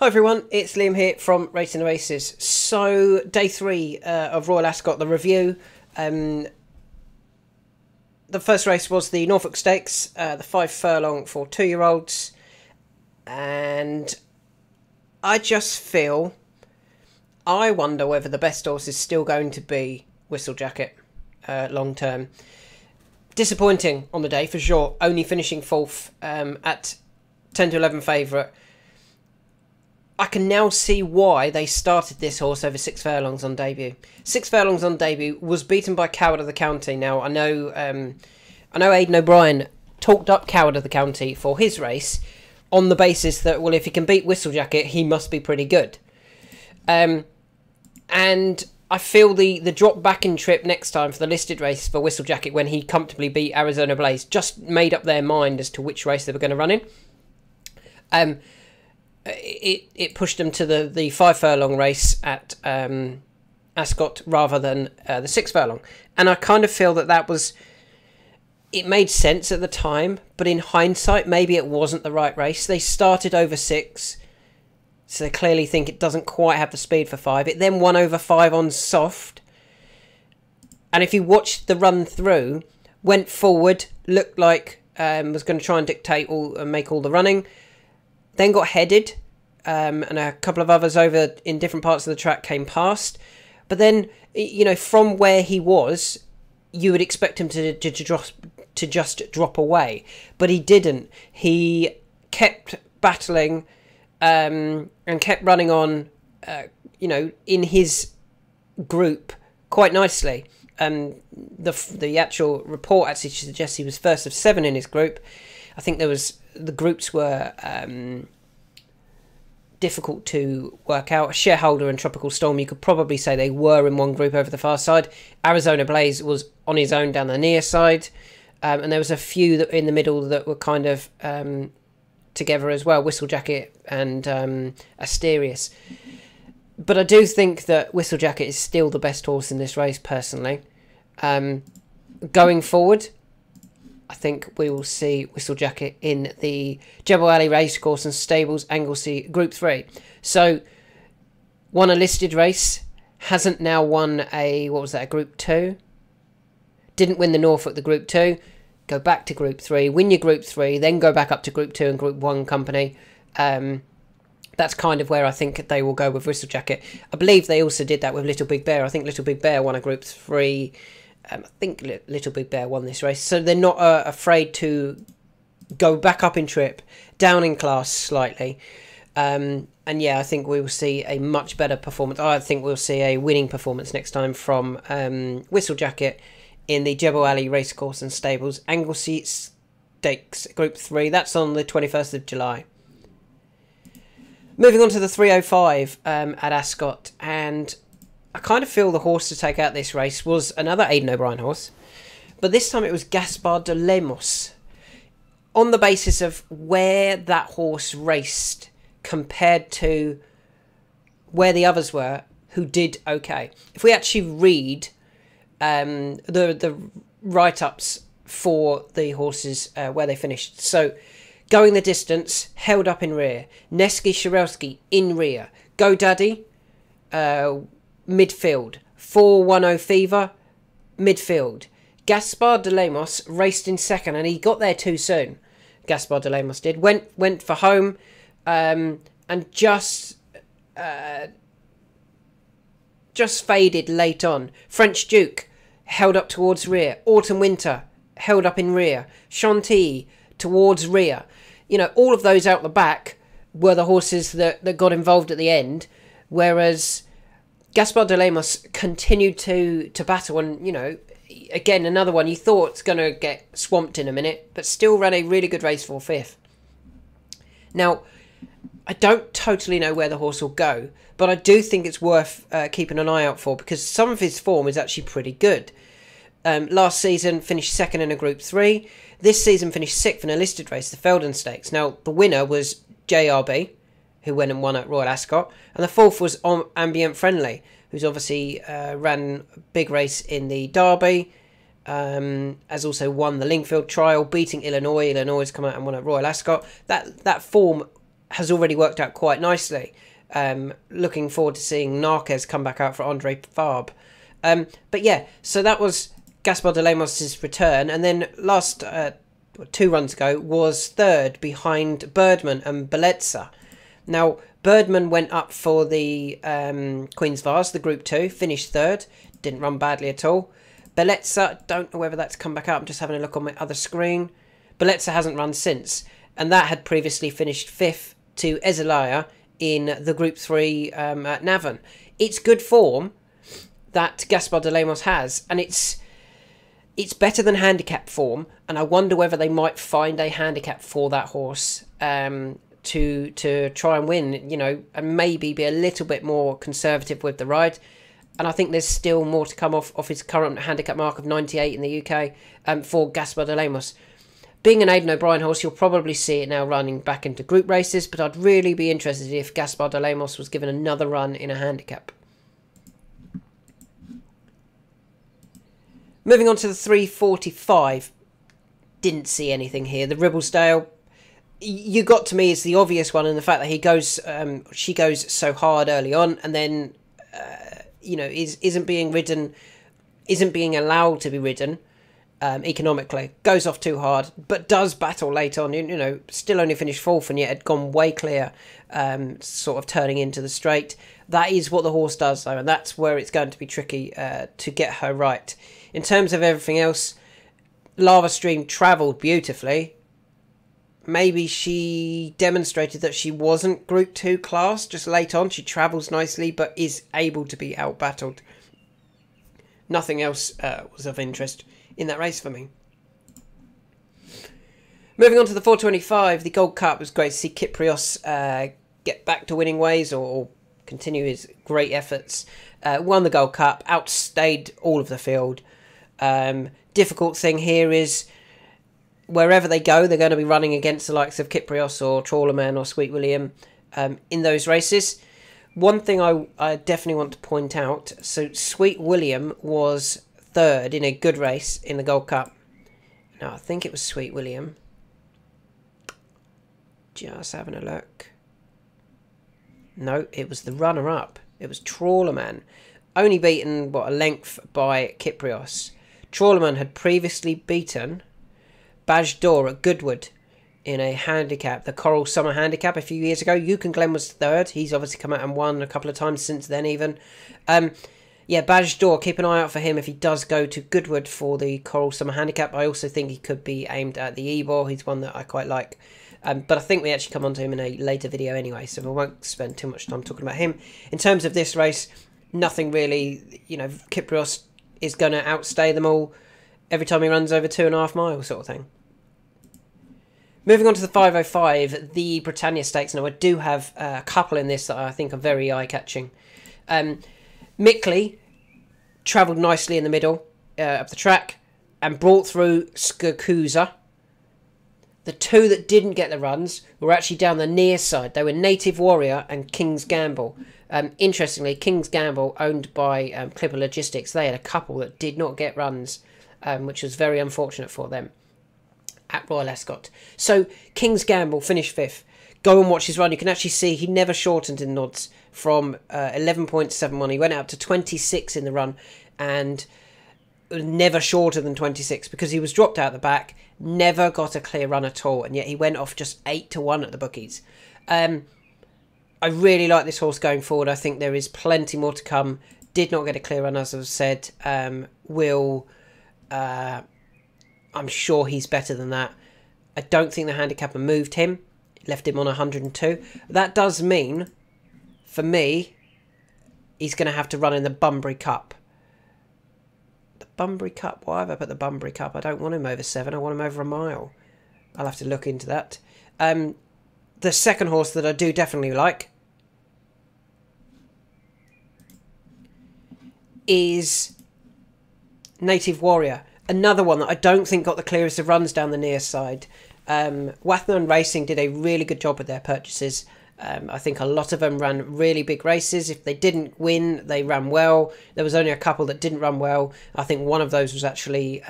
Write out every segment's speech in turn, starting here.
Hi everyone, it's Liam here from Rating the Races. So, day 3 of Royal Ascot, the review. The first race was the Norfolk Stakes, the 5 furlong for 2-year-olds. And I just feel, I wonder whether the best horse is still going to be Whistlejacket long term. Disappointing on the day for sure, only finishing 4th at 10 to 11 favourite. I can now see why they started this horse over 6 furlongs on debut. 6 furlongs on debut, was beaten by Coward of the County. Now I know Aidan O'Brien talked up Coward of the County for his race on the basis that, well, if he can beat Whistlejacket, he must be pretty good. And I feel the drop back in trip next time for the listed race for Whistlejacket when he comfortably beat Arizona Blaze just made up their mind as to which race they were going to run in. It pushed them to the 5 furlong race at Ascot rather than the 6 furlong. And I kind of feel that was... It made sense at the time, but in hindsight, maybe it wasn't the right race. They started over 6, so they clearly think it doesn't quite have the speed for 5. It then won over 5 on soft. And if you watched the run through, went forward, looked like was going to try and dictate and make all the running. Then got headed, and a couple of others over in different parts of the track came past. But then, you know, from where he was, you would expect him to just drop away. But he didn't. He kept battling and kept running on, you know, in his group quite nicely. The actual report actually suggests he was first of 7 in his group. I think the groups were difficult to work out. Shareholder and Tropical Storm, you could probably say they were in one group over the far side. Arizona Blaze was on his own down the near side. And there was a few that in the middle that were kind of together as well. Whistlejacket and Asterius. But I do think that Whistlejacket is still the best horse in this race, personally. Going forward, I think we will see Whistlejacket in the Jebel Ali Racecourse and Stables Anglesey Group 3. So, won a listed race, hasn't now won a Group 2? Didn't win the Norfolk, the Group 2. Go back to Group 3, win your Group 3, then go back up to Group 2 and Group 1 company. That's kind of where I think they will go with Whistlejacket. I believe they also did that with Little Big Bear. I think Little Big Bear won a Group 3... I think Little Big Bear won this race, so they're not afraid to go back up in trip, down in class slightly. And yeah, I think we will see a much better performance. I think we'll see a winning performance next time from Whistlejacket in the Jebel Ali Racecourse and Stables Anglesey Stakes Group 3. That's on the 21st of July. Moving on to the 305 at Ascot, and I kind of feel the horse to take out this race was another Aidan O'Brien horse, but this time it was Gaspard de Lemos. On the basis of where that horse raced compared to where the others were, who did okay. If we actually read the write-ups for the horses where they finished. So, going the distance, held up in rear. Neski Shirelski in rear. Go Daddy, midfield. 410 Fever, midfield. Gaspard de Lemos raced in second, and he got there too soon. Gaspard de Lemos did. Went for home, and just faded late on. French Duke held up towards rear. Autumn Winter held up in rear. Chantilly towards rear. You know, all of those out the back were the horses that got involved at the end, whereas Gaspard de Lemos continued to battle, and, you know, again, another one you thought was going to get swamped in a minute, but still ran a really good race for 5th. Now, I don't totally know where the horse will go, but I do think it's worth keeping an eye out for, because some of his form is actually pretty good. Last season, finished 2nd in a Group 3. This season, finished 6th in a listed race, the Feldon Stakes. Now, the winner was JRB, who went and won at Royal Ascot, and the 4th was Ambient Friendly, who's obviously ran a big race in the Derby, has also won the Lingfield Trial, beating Illinois. Illinois has come out and won at Royal Ascot. That form has already worked out quite nicely. Looking forward to seeing Narquez come back out for Andre Fabre. But yeah, so that was Gaspar de Lemos' return, and then last 2 runs ago was third behind Birdman and Bellezza. Now, Birdman went up for the Queen's Vase, the Group 2, finished third, didn't run badly at all. Bellezza, don't know whether that's come back up, I'm just having a look on my other screen. Bellezza hasn't run since, and that had previously finished 5th to Ezelaya in the Group 3 at Navan. It's good form that Gaspar de Lemos has, and it's better than handicap form, and I wonder whether they might find a handicap for that horse to try and win, you know, and maybe be a little bit more conservative with the ride. And I think there's still more to come off his current handicap mark of 98 in the UK for Gaspar de Lemos. Being an Aidan O'Brien horse, you'll probably see it now running back into group races, but I'd really be interested if Gaspar de Lemos was given another run in a handicap. Moving on to the 345, didn't see anything here. The Ribblesdale, you got to me, is the obvious one, and the fact that she goes so hard early on, and then you know, isn't being allowed to be ridden economically, goes off too hard, but does battle late on. You know, still only finished 4th, and yet had gone way clear, sort of turning into the straight. That is what the horse does, though, and that's where it's going to be tricky to get her right. In terms of everything else, Lava Stream travelled beautifully. Maybe she demonstrated that she wasn't Group 2 class just late on. She travels nicely, but is able to be out-battled. Nothing else was of interest in that race for me. Moving on to the 425, the Gold Cup. It was great to see Kyprios get back to winning ways or continue his great efforts. Won the Gold Cup, outstayed all of the field. Difficult thing here is wherever they go, they're going to be running against the likes of Kyprios or Trawlerman or Sweet William in those races. One thing I definitely want to point out, so Sweet William was third in a good race in the Gold Cup. Now, I think it was Sweet William. Just having a look. No, it was the runner-up. It was Trawlerman. Only beaten, a length by Kyprios. Trawlerman had previously beaten Bajdor at Goodwood in a handicap, the Coral Summer Handicap, a few years ago. Yukon Glen was third. He's obviously come out and won a couple of times since then even. Yeah, Bajdor, keep an eye out for him if he does go to Goodwood for the Coral Summer Handicap. I also think he could be aimed at the Ebor. He's one that I quite like. But I think we actually come on to him in a later video anyway, so we won't spend too much time talking about him. In terms of this race, nothing really, you know, Kyprios is going to outstay them all every time he runs over 2.5 miles sort of thing. Moving on to the 505, the Britannia Stakes. Now, I do have a couple in this that I think are very eye-catching. Mickley travelled nicely in the middle of the track and brought through Skakusa. The two that didn't get the runs were actually down the near side. They were Native Warrior and King's Gamble. Interestingly, King's Gamble, owned by Clipper Logistics, they had a couple that did not get runs, which was very unfortunate for them at Royal Ascot. So King's Gamble finished 5th. Go and watch his run. You can actually see he never shortened in odds from 11.71. He went out to 26 in the run and never shorter than 26 because he was dropped out the back, never got a clear run at all, and yet he went off just 8-1 at the bookies. I really like this horse going forward. I think there is plenty more to come. Did not get a clear run, as I've said. I'm sure he's better than that. I don't think the handicapper moved him. Left him on 102. That does mean, for me, he's going to have to run in the Bunbury Cup. The Bunbury Cup? Why have I put the Bunbury Cup? I don't want him over 7. I want him over a mile. I'll have to look into that. The second horse that I do definitely like is Native Warrior. Another one that I don't think got the clearest of runs down the near side. Wathman Racing did a really good job with their purchases. I think a lot of them ran really big races. If they didn't win, they ran well. There was only a couple that didn't run well. I think one of those was actually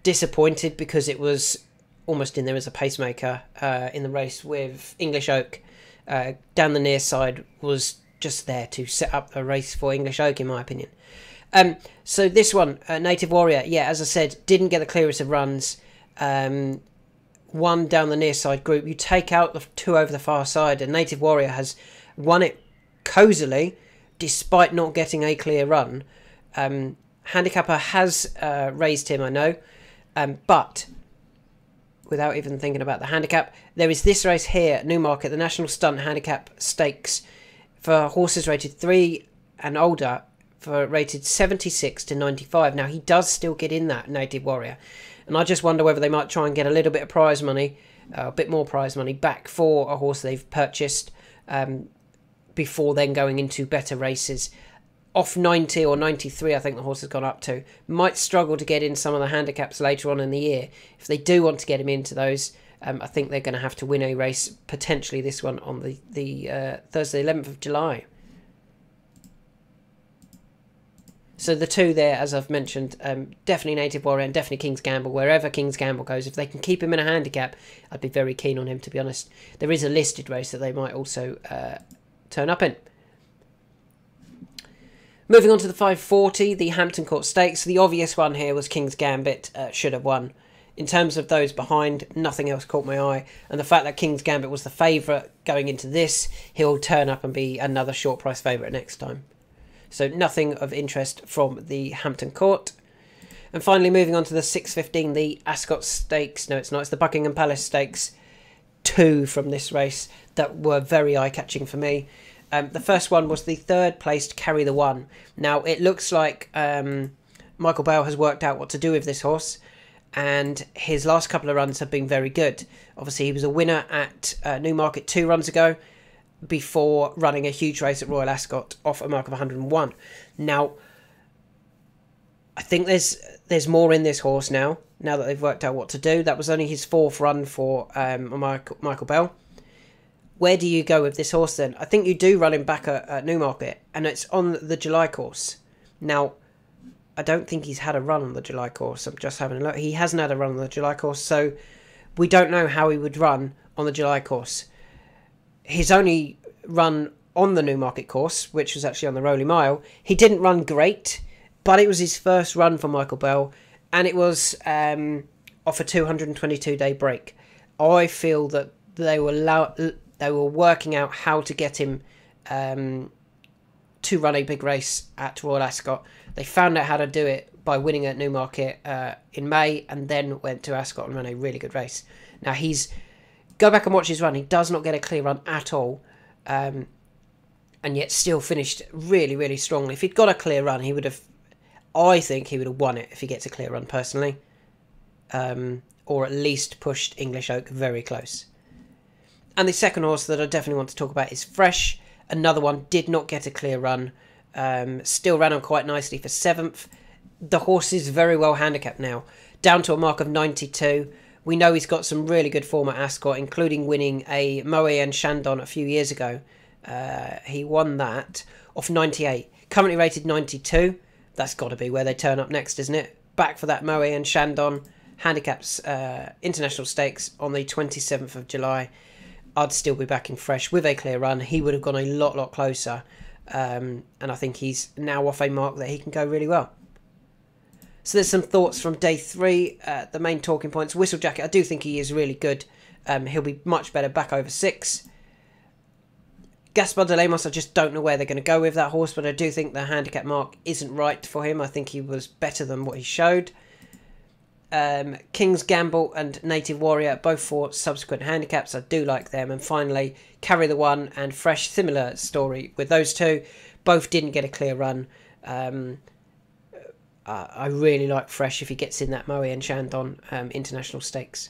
disappointed because it was almost in there as a pacemaker in the race with English Oak. Down the near side was just there to set up a race for English Oak, in my opinion. So this one, Native Warrior, yeah, as I said, didn't get the clearest of runs. One down the near side group. You take out the two over the far side, and Native Warrior has won it cosily, despite not getting a clear run. Handicapper has raised him, I know, but without even thinking about the handicap, there is this race here at Newmarket, the National Stunt Handicap Stakes, for horses rated 3 and older, for rated 76 to 95. Now, he does still get in that, Native Warrior, and I just wonder whether they might try and get a little bit of prize money, a bit more prize money back for a horse they've purchased before then going into better races. Off 90 or 93, I think the horse has gone up to. Might struggle to get in some of the handicaps later on in the year. If they do want to get him into those, I think they're going to have to win a race, potentially this one on the Thursday 11th of July. So the two there, as I've mentioned, definitely Native Warrior and definitely King's Gamble. Wherever King's Gamble goes, if they can keep him in a handicap, I'd be very keen on him, to be honest. There is a listed race that they might also turn up in. Moving on to the 540, the Hampton Court Stakes. The obvious one here was King's Gambit, should have won. In terms of those behind, nothing else caught my eye. And the fact that King's Gambit was the favourite going into this, he'll turn up and be another short price favourite next time. So nothing of interest from the Hampton Court. And finally, moving on to the 615, the Ascot Stakes. No, it's not. It's the Buckingham Palace Stakes. 2 from this race that were very eye-catching for me. The first one was the third placed Carry the One. Now, it looks like Michael Bale has worked out what to do with this horse, and his last couple of runs have been very good. Obviously, he was a winner at Newmarket 2 runs ago before running a huge race at Royal Ascot off a mark of 101. Now, I think there's more in this horse now that they've worked out what to do. That was only his 4th run for Michael Bale. Where do you go with this horse then? I think you do run him back at Newmarket, and it's on the July course. Now, I don't think he's had a run on the July course. I'm just having a look. He hasn't had a run on the July course, so we don't know how he would run on the July course. His only run on the Newmarket course, which was actually on the Rowley Mile, he didn't run great, but it was his first run for Michael Bell, and it was off a 222-day break. I feel that they were working out how to get him to run a big race at Royal Ascot. They found out how to do it by winning at Newmarket in May, and then went to Ascot and ran a really good race. Now, go back and watch his run. He does not get a clear run at all, and yet still finished really, really strongly. If he'd got a clear run, I think he would have won it if he gets a clear run, personally, or at least pushed English Oak very close. And the second horse that I definitely want to talk about is Fresh. Another one, did not get a clear run. Still ran on quite nicely for 7th. The horse is very well handicapped now, down to a mark of 92. We know he's got some really good form at Ascot, including winning a Moët and Chandon a few years ago. He won that off 98. Currently rated 92. That's got to be where they turn up next, isn't it? Back for that Moët and Chandon Handicaps International Stakes on the 27th of July. I'd still be backing Fresh with a clear run. He would have gone a lot closer. And I think he's now off a mark that he can go really well. So there's some thoughts from day 3. The main talking points. Whistlejacket, I do think he is really good. He'll be much better back over 6. Gaspar de Lemos, I just don't know where they're going to go with that horse, but I do think the handicap mark isn't right for him. I think he was better than what he showed. King's Gamble and Native Warrior, both for subsequent handicaps. I do like them. And finally, Carry the One and Fresh, similar story with those two. Both didn't get a clear run. I really like Fresh if he gets in that Moët and Chandon International Stakes.